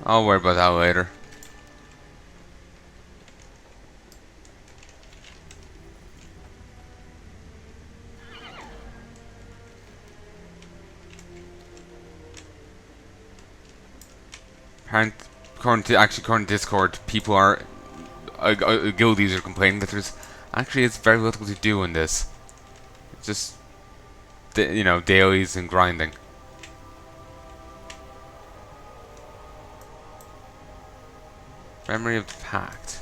I'll worry about that later. Apparently, according to Discord, people are guildies are complaining that there's actually it's very little to do in this. It's just dailies and grinding. Memory of the Pact.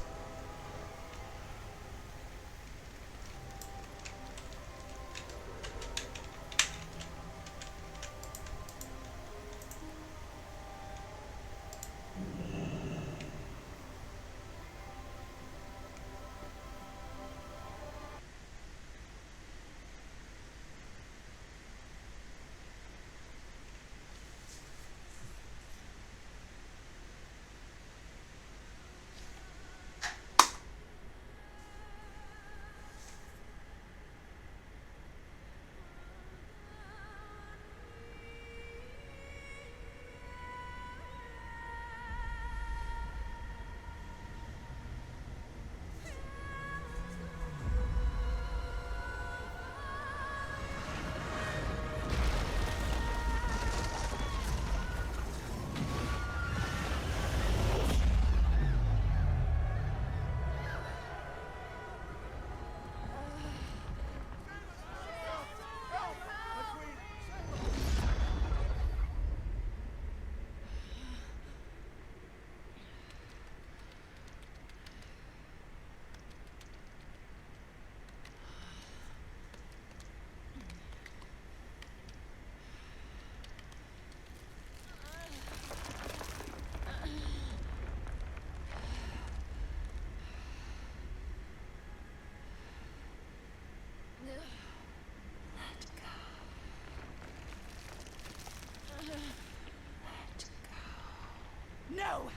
No!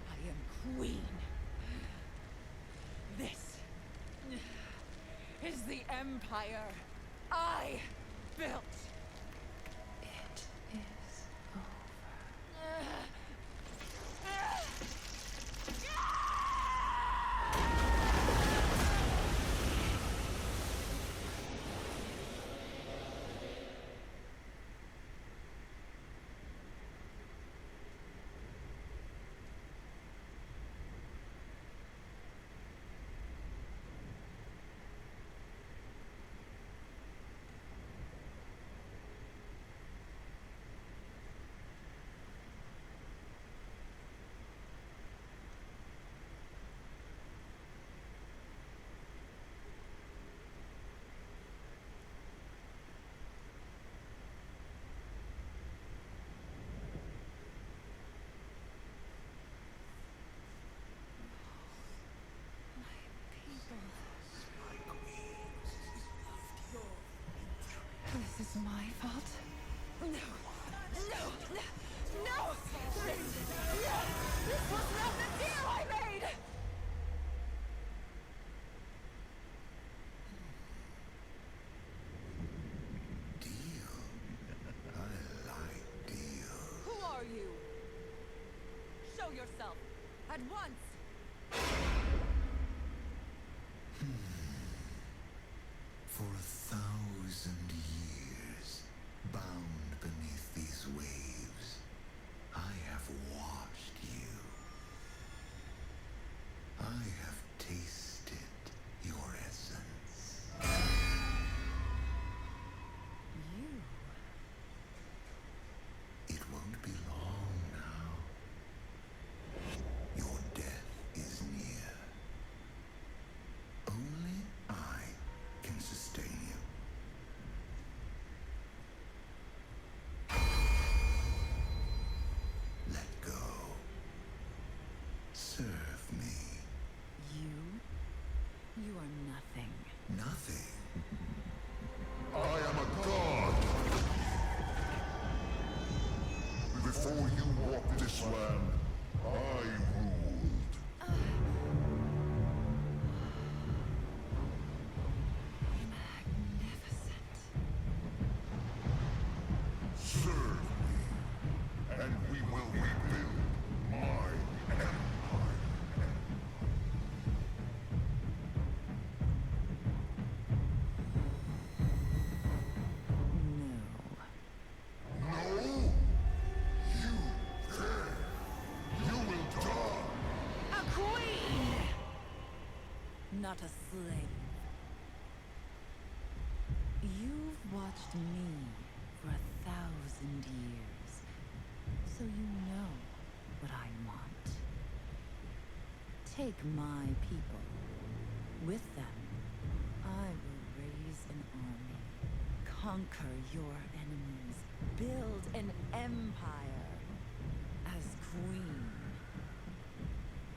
I am queen. This is the empire I built. It is over. This is my fault? No! No! No! No! This was not the deal I made! Deal? I like deal. Who are you? Show yourself! At once! For 1,000 years, bound beneath these waves, I have watched you. I have tasted your essence. You? It won't be long now. Your death is near. Only I can sustain you. Let go. Serve me. You not a slave. You've watched me for 1,000 years, so you know what I want. Take my people. With them, I will raise an army, conquer your enemies, build an empire as queen.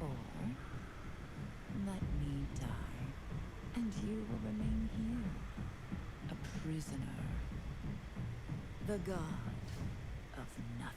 Or let me die, and you will remain here, a prisoner, the god of nothing.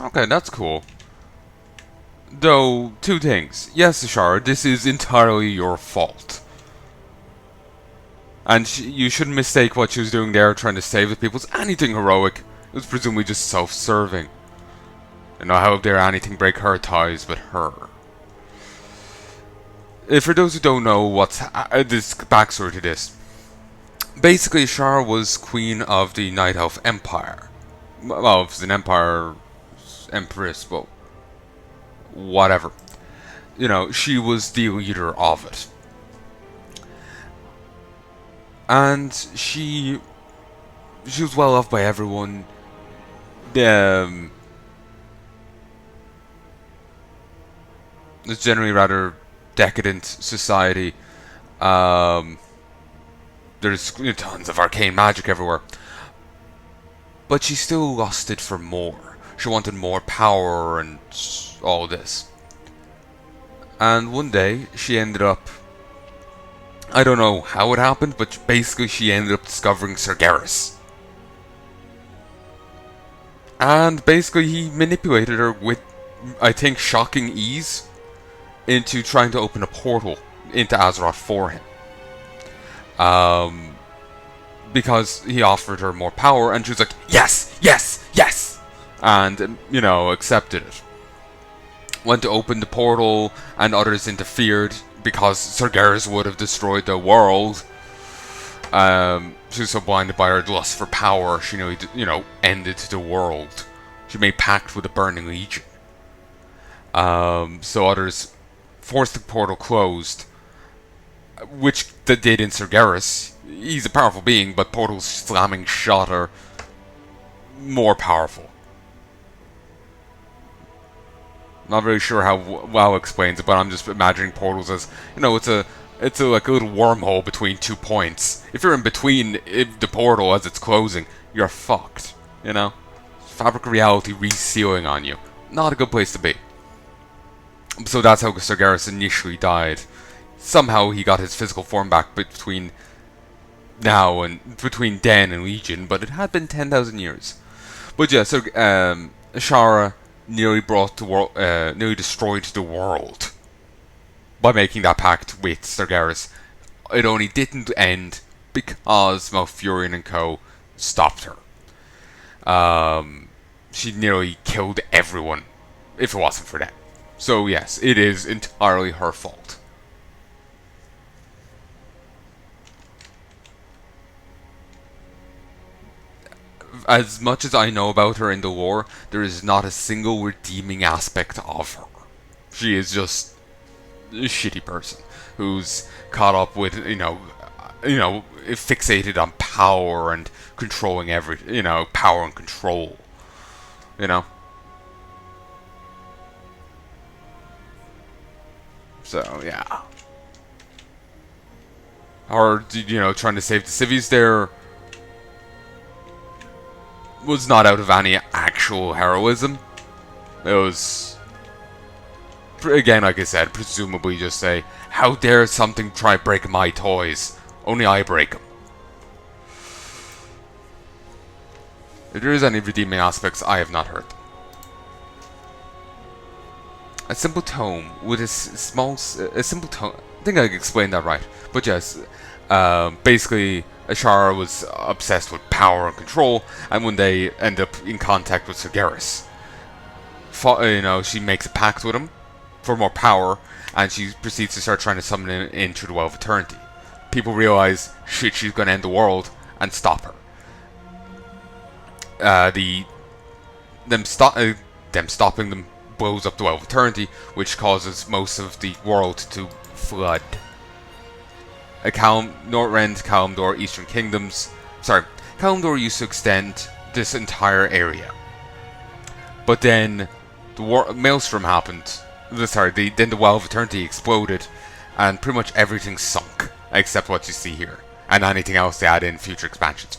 Okay, that's cool. Though, two things. Yes, Ashara, this is entirely your fault. And you shouldn't mistake what she was doing there, trying to save the people, as anything heroic. It was presumably just self-serving. And how dare anything break her ties with her. For those who don't know what's this backstory to this, basically Ashara was queen of the Night Elf Empire. Well, it was an empire, empress, but whatever. You know, she was the leader of it. And she was well loved by everyone. It's generally rather decadent society. There's tons of arcane magic everywhere. But she still lusted for more. She wanted more power and all this. And one day, she ended up... I don't know how it happened, but basically she ended up discovering Sargeras. And basically he manipulated her with, I think, shocking ease into trying to open a portal into Azeroth for him. Because he offered her more power, and she was like, yes, yes, yes! And, accepted it. Went to open the portal, and others interfered, because Sargeras would have destroyed the world. She was so blinded by her lust for power, she nearly, ended the world. She made pact with the Burning Legion. So others forced the portal closed, which they did in Sargeras. He's a powerful being, but portals slamming shut are more powerful. Not very sure how WoW explains it, but I'm just imagining portals as, it's like a little wormhole between 2 points. If you're in between the portal as it's closing, you're fucked, Fabric of reality resealing on you. Not a good place to be. So that's how Sargeras initially died. Somehow he got his physical form back between now and between Den and Legion, but it had been 10,000 years. But yeah, so Ashara nearly nearly destroyed the world by making that pact with Sargeras. It only didn't end because Malfurion and co. stopped her. She nearly killed everyone if it wasn't for them. So yes, it is entirely her fault. As much as I know about her in the lore, there is not a single redeeming aspect of her. She is just a shitty person who's caught up with, fixated on power and controlling power and control. You know? So, yeah. Or, trying to save the civvies there was not out of any actual heroism. It was, again, like I said, presumably just say, how dare something try break my toys? Only I break them. If there is any redeeming aspects, I have not heard them. A simple tome with a simple tome. I think I explained that right. But yes, basically, Ashara was obsessed with power and control, and when they end up in contact with Sargeras, she makes a pact with him for more power, and she proceeds to start trying to summon him into the Well of Eternity. People realize, shit, she's gonna end the world, and stop her. Them stopping them blows up the Well of Eternity, which causes most of the world to flood. Northrend, Kalimdor, Eastern Kingdoms. Sorry, Kalimdor used to extend this entire area. But then the Maelstrom happened. Then the Well of Eternity exploded, and pretty much everything sunk, except what you see here, and anything else they add in future expansions.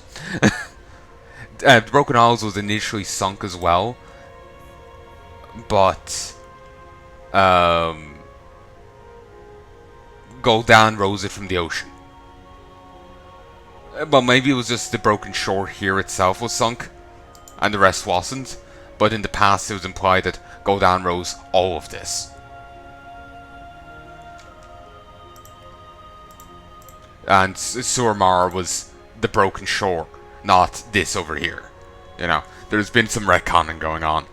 The Broken Isles was initially sunk as well, but Gul'dan rose it from the ocean. Well, maybe it was just the broken shore here itself was sunk, and the rest wasn't. But in the past, it was implied that Gul'dan rose all of this. And Suramar was the broken shore, not this over here. There's been some retconning going on.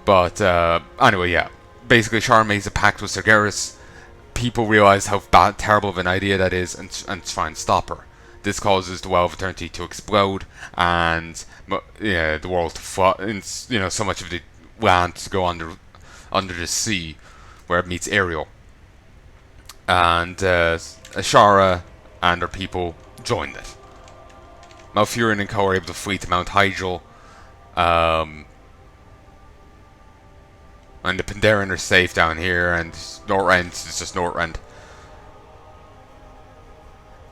But anyway, yeah. Basically, Shara makes a pact with Sargeras. People realize how terrible of an idea that is, and try and stop her. This causes the Well of Eternity to explode, and the world to flood. So much of the land to go under the sea, where it meets Ariel. And Ashara and her people joined it. Malfurion and co are able to flee to Mount Hyjal. And the Pandaren are safe down here, and Northrend is just Northrend.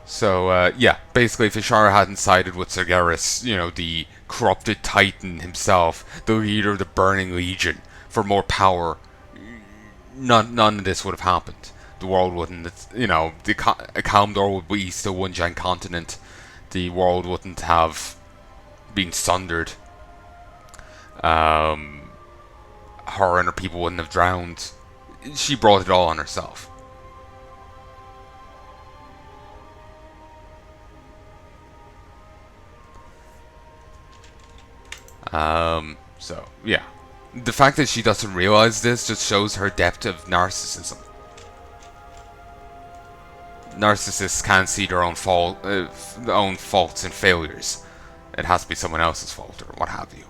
So, yeah, basically if Ashara hadn't sided with Sargeras, the corrupted titan himself, the leader of the Burning Legion, for more power, none of this would have happened. The world wouldn't, Kalimdor would be still one giant continent. The world wouldn't have been sundered. Her and her people wouldn't have drowned. She brought it all on herself. So, yeah. The fact that she doesn't realize this just shows her depth of narcissism. Narcissists can't see their own faults and failures. It has to be someone else's fault or what have you.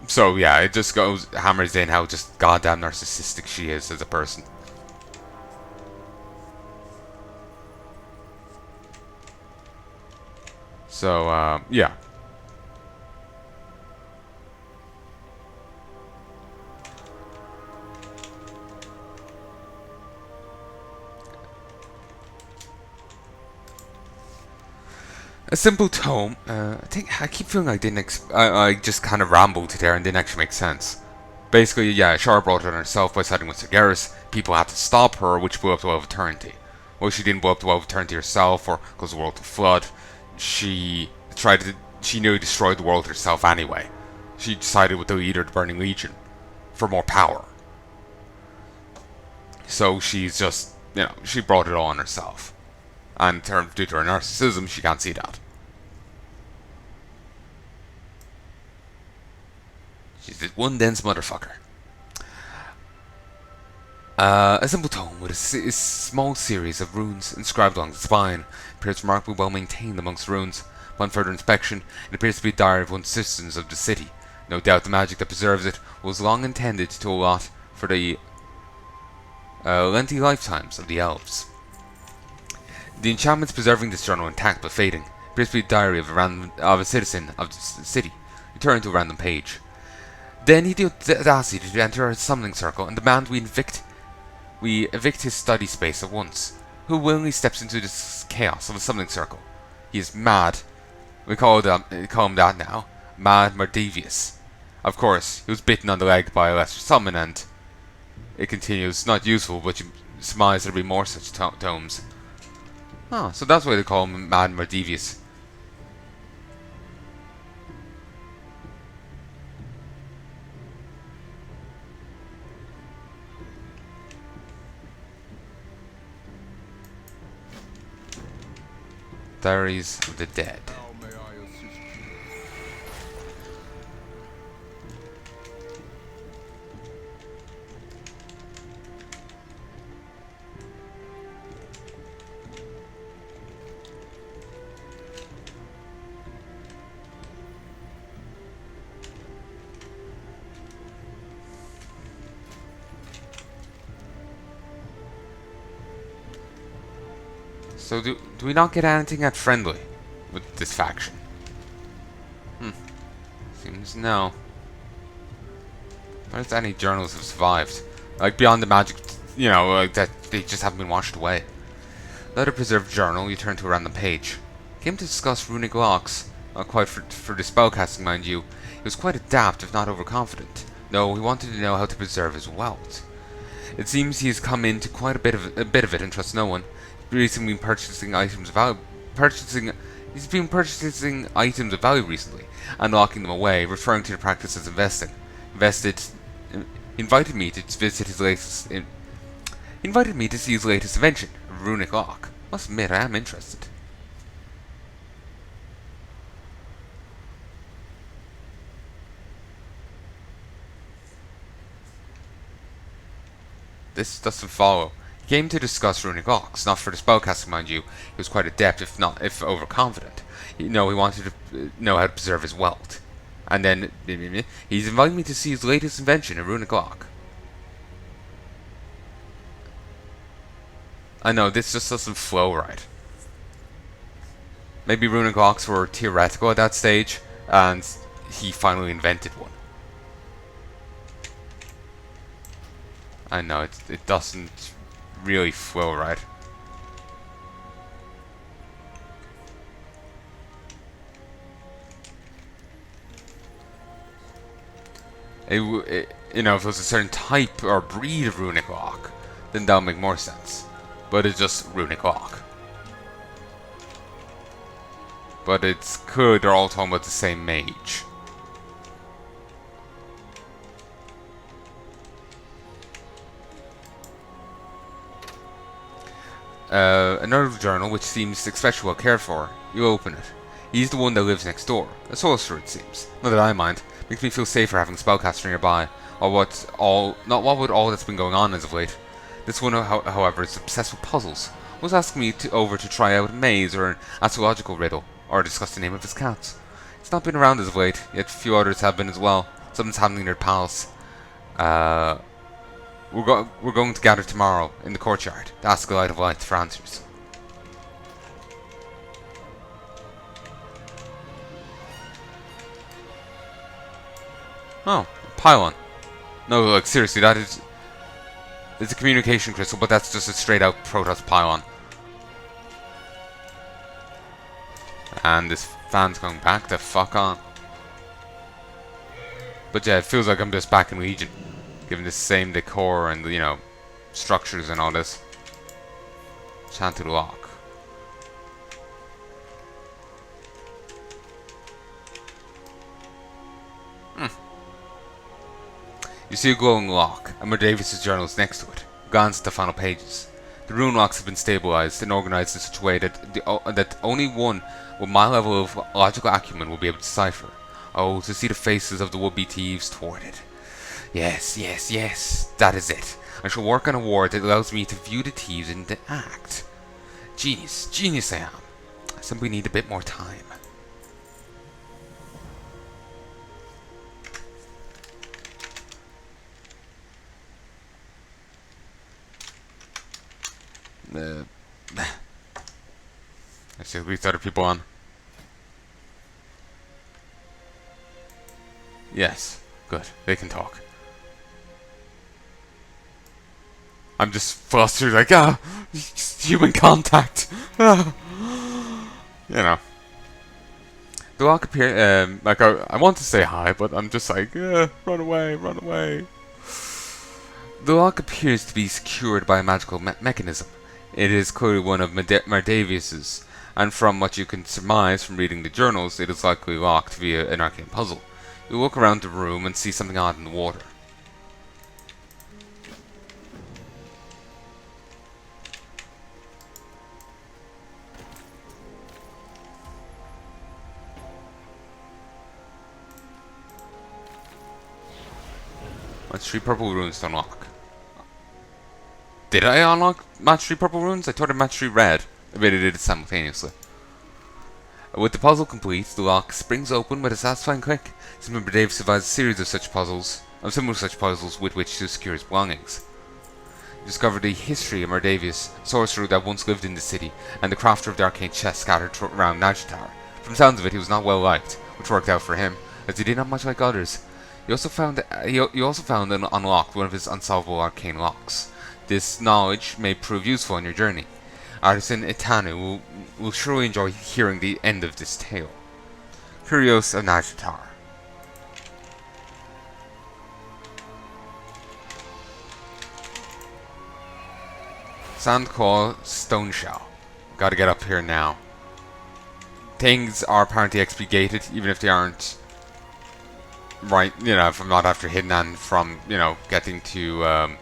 So yeah, it just hammers in how just goddamn narcissistic she is as a person. So yeah. A simple tome. I keep feeling I didn't. I just kind of rambled there and didn't actually make sense. Basically, yeah, Ashara brought it on herself by siding with Sargeras. People had to stop her, which blew up the Well of Eternity. well, she didn't blow up the world with eternity herself or cause the world to flood. She nearly destroyed the world herself anyway. She sided with the leader of the Burning Legion for more power. So she's just, she brought it all on herself. And due to her narcissism, she can't see that. She's this one dense motherfucker. A simple tome with a small series of runes inscribed along the spine appears remarkably well maintained amongst runes. Upon further inspection, it appears to be a diary of one of the citizens of the city. No doubt the magic that preserves it was long intended to allot for the lengthy lifetimes of the elves. The enchantments preserving this journal intact but fading appears to be a diary of a citizen of the city. You turn to a random page. Then he had the audacity to enter a summoning circle and demand we evict his study space at once. Who willingly steps into this chaos of a summoning circle? He is mad. We call him that now. Mad Mardevius. Of course, he was bitten on the leg by a lesser summon, and it continues. Not useful, but you surmise there'll be more such tomes. Oh, so that's why they call him Mad Mardevius. Diaries of the Dead. How may I assist you? So do we not get anything that friendly with this faction? Seems no. Where's any journals have survived? Like beyond the magic, like that they just haven't been washed away. Let a preserved journal, you turn to a random page. Came to discuss runic locks. Not quite for the spellcasting, mind you. He was quite adept, if not overconfident. No, he wanted to know how to preserve his wealth. It seems he has come into quite a bit of it and trusts no one. Recently been purchasing items of value. He's been purchasing items of value recently and locking them away, referring to the practice as investing. Invited me to visit his latest. Invited me to see his latest invention, a runic lock. Must admit, I am interested. This doesn't follow. He came to discuss runic locks, not for the spellcasting, mind you. He was quite adept, if overconfident. He wanted to know how to preserve his wealth. And then he's inviting me to see his latest invention, a runic lock. I know, this just doesn't flow right. Maybe runic locks were theoretical at that stage, and he finally invented one. I know, it doesn't really flow right. If it was a certain type or breed of runic lock, then that'll make more sense. But it's just runic lock. But it's good, they're all talking about the same mage. Another journal which seems especially well cared for. You open it. He's the one that lives next door. A sorcerer, it seems. Not that I mind. Makes me feel safer having a spellcaster nearby. Not with all that's been going on as of late. This one, however, is obsessed with puzzles. Was asking me over to try out a maze or an astrological riddle, or discuss the name of his cats. It's not been around as of late, yet a few others have been as well. Something's happening near the palace. We're going to gather tomorrow in the courtyard to ask the Light of Light for answers. Oh, pylon. No, like seriously, that is... It's a communication crystal, but that's just a straight out Protoss pylon. And this fan's going back the fuck on. But yeah, it feels like I'm just back in Legion. Given the same decor and, structures and all this. Enchanted lock. You see a glowing lock, and Davis's journal is next to it. Glance at the final pages. The rune locks have been stabilized and organized in such a way that that only one with my level of logical acumen will be able to decipher. Oh, to see the faces of the would-be thieves toward it. Yes, yes, yes, that is it. I shall work on a ward that allows me to view the thieves in the act. Genius, genius I am. I simply need a bit more time. Let's see if we other people on. Yes, good. They can talk. I'm just flustered, like, human contact. You know. The lock appear, like, I want to say hi, but I'm just like, run away, run away. The lock appears to be secured by a magical mechanism. It is clearly one of Mardavius's, and from what you can surmise from reading the journals, it is likely locked via an arcane puzzle. You look around the room and see something odd in the water. Match 3 purple runes to unlock. Did I unlock match 3 purple runes? I thought I match 3 red. I bet I did it simultaneously. With the puzzle complete, the lock springs open with a satisfying click. Remember, Dave devised a series of such puzzles, with which to secure his belongings. You discover the history of Mardavius, sorcerer that once lived in the city, and the crafter of the arcane chest scattered around Najatar. From the sounds of it, he was not well liked, which worked out for him, as he did not much like others. You also found and unlocked one of his unsolvable arcane locks. This knowledge may prove useful on your journey. Artisan Itanu will surely enjoy hearing the end of this tale. Curios of Najatar. Sandclaw Stoneshell. Gotta get up here now. Things are apparently XP gated, even if they aren't. Right, you know, if I'm not after hidden and from, you know, getting to,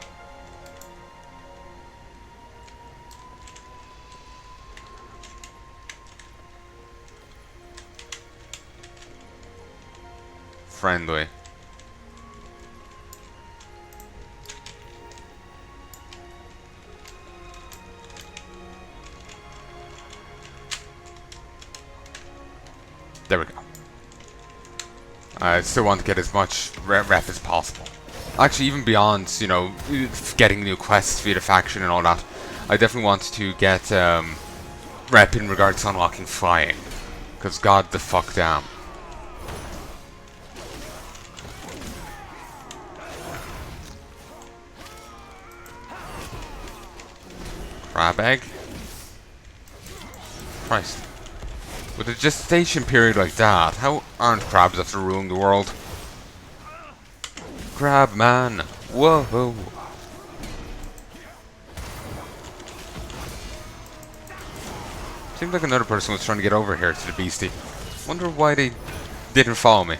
friendly. There we go. I still want to get as much rep as possible. Actually, even beyond, you know, getting new quests via the faction and all that, I definitely want to get rep in regards to unlocking flying. Because god the fuck damn. Crab egg? Christ. With a gestation period like that, how aren't crabs after ruling the world? Crab man! Whoa! Seems like another person was trying to get over here to the beastie. Wonder why they didn't follow me.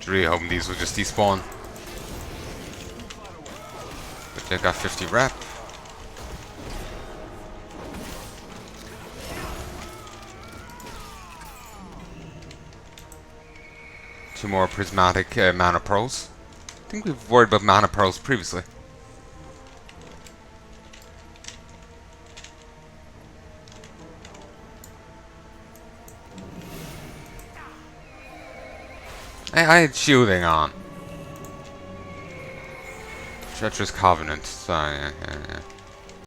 Really hoping these will just despawn. But they got 50 rep. Two more prismatic mana pearls. I think we've worried about mana pearls previously. I had shielding on. Treacherous Covenant. So, yeah.